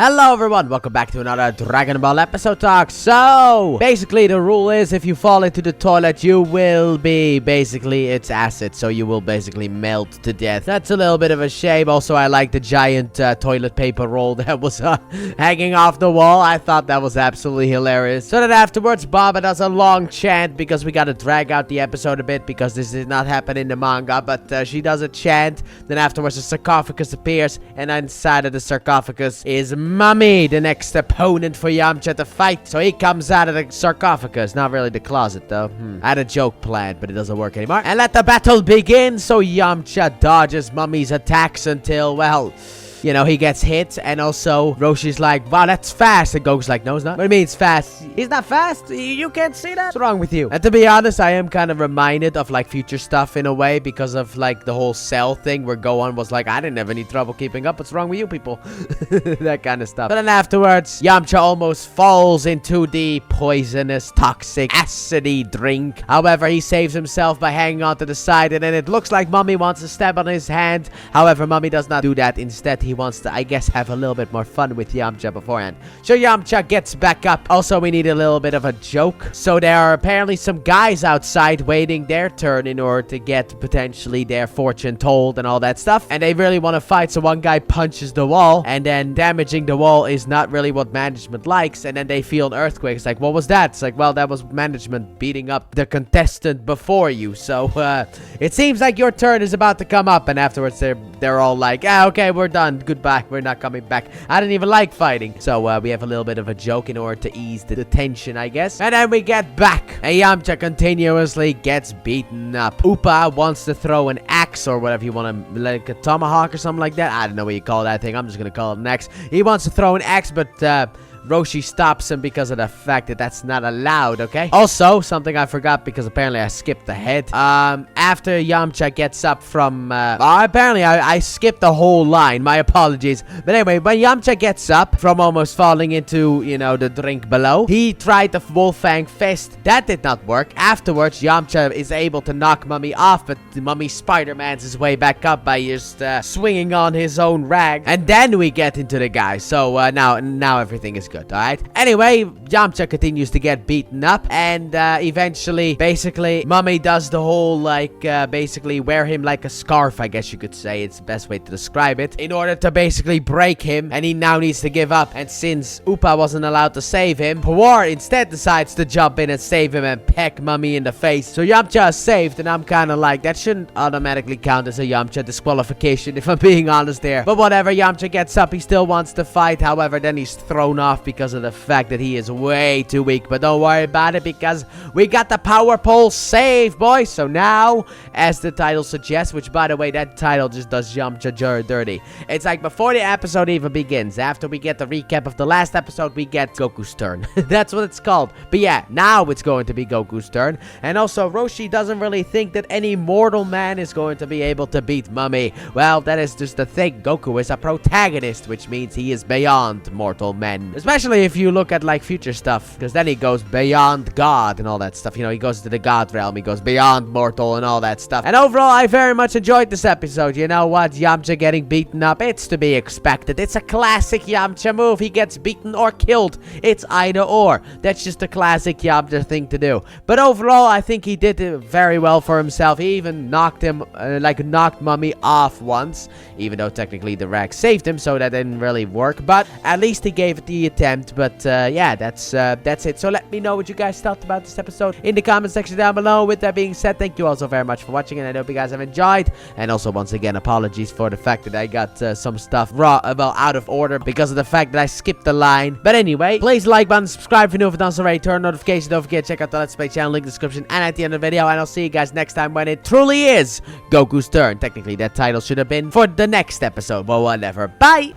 Hello everyone, welcome back to another Dragon Ball episode talk. So, basically the rule is if you fall into the toilet, you will be, it's acid, so you will basically melt to death. That's a little bit of a shame. Also, I like the giant toilet paper roll that was hanging off the wall. I thought that was absolutely hilarious. So then afterwards, Baba does a long chant because we gotta drag out the episode a bit because this did not happen in the manga, but she does a chant. Then afterwards, the sarcophagus appears, and inside of the sarcophagus is Mummy, the next opponent for Yamcha to fight. So he comes out of the sarcophagus. Not really the closet, though. I had a joke planned, but it doesn't work anymore. And let the battle begin. So Yamcha dodges Mummy's attacks until, well, you know, he gets hit, and also Roshi's like, wow, that's fast. And Goku's like, no, it's not. What do you mean it's fast? He's not fast? You can't see that? What's wrong with you? And to be honest, I am kind of reminded of, like, future stuff in a way because of, like, the whole Cell thing where Gohan was like, I didn't have any trouble keeping up. What's wrong with you people? That kind of stuff. But then afterwards, Yamcha almost falls into the poisonous, toxic, acidy drink. However, he saves himself by hanging onto the side, and then it looks like Mummy wants to stab on his hand. However, Mummy does not do that. Instead, he wants to, I guess, have a little bit more fun with Yamcha beforehand. So Yamcha gets back up. Also, we need a little bit of a joke. So there are apparently some guys outside waiting their turn in order to get potentially their fortune told and all that stuff. And they really want to fight. So one guy punches the wall, and then damaging the wall is not really what management likes. And then they feel an earthquake. It's like, what was that? It's like, well, that was management beating up the contestant before you. So it seems like your turn is about to come up. And afterwards, they're all like, ah, okay, we're done. Goodbye. We're not coming back. I didn't even like fighting. So we have a little bit of a joke in order to ease the tension, I guess. And then we get back. And Yamcha continuously gets beaten up. Upa wants to throw an axe or whatever you want to, like a tomahawk or something like that. I don't know what you call that thing. I'm just going to call it an axe. He wants to throw an axe, but Roshi stops him because of the fact that that's not allowed, okay? Also, something I forgot because apparently I skipped ahead. After Yamcha gets up from, apparently I skipped the whole line. My apologies. But anyway, when Yamcha gets up from almost falling into, you know, the drink below, he tried the Wolfang Fist. That did not work. Afterwards, Yamcha is able to knock Mummy off, but Mummy Spider-Man's his way back up by just swinging on his own rag. And then we get into the guy. So now everything is good. Alright. Anyway, Yamcha continues to get beaten up, and eventually, basically, Mummy does the whole, like, basically wear him like a scarf, I guess you could say. It's the best way to describe it. In order to basically break him, and he now needs to give up. And since Upa wasn't allowed to save him, Power instead decides to jump in and save him and peck Mummy in the face. So Yamcha is saved, and I'm kind of like, that shouldn't automatically count as a Yamcha disqualification, if I'm being honest there. But whatever, Yamcha gets up, he still wants to fight. However, then he's thrown off because of the fact that he is way too weak. But don't worry about it because we got the power pole save, boys. So now, as the title suggests, which by the way, that title just does Yamcha dirty. It's like before the episode even begins. After we get the recap of the last episode, we get Goku's turn. That's what it's called. But yeah, now it's going to be Goku's turn. And also, Roshi doesn't really think that any mortal man is going to be able to beat Mummy. Well, that is just the thing. Goku is a protagonist, which means he is beyond mortal men. Especially if you look at, like, future stuff, because then he goes beyond God and all that stuff. You know, he goes to the God realm, he goes beyond mortal and all that stuff. And overall, I very much enjoyed this episode. You know what? Yamcha getting beaten up, it's to be expected. It's a classic Yamcha move. He gets beaten or killed. It's either or. That's just a classic Yamcha thing to do. But overall, I think he did it very well for himself. He even knocked him, knocked Mummy off once, even though technically the rag saved him, so that didn't really work. But at least he gave it the attempt. But yeah, that's it. So let me know what you guys thought about this episode in the comment section down below. With that being said, thank you all so very much for watching, and I hope you guys have enjoyed. And also, once again, apologies for the fact that I got some stuff out of order because of the fact that I skipped the line. But anyway, please like button, subscribe if you're new, if you don't already, turn notifications, don't forget to check out the Let's Play channel, link in the description and at the end of the video. And I'll see you guys next time when it truly is Goku's turn. Technically, that title should have been for the next episode, but whatever. Bye!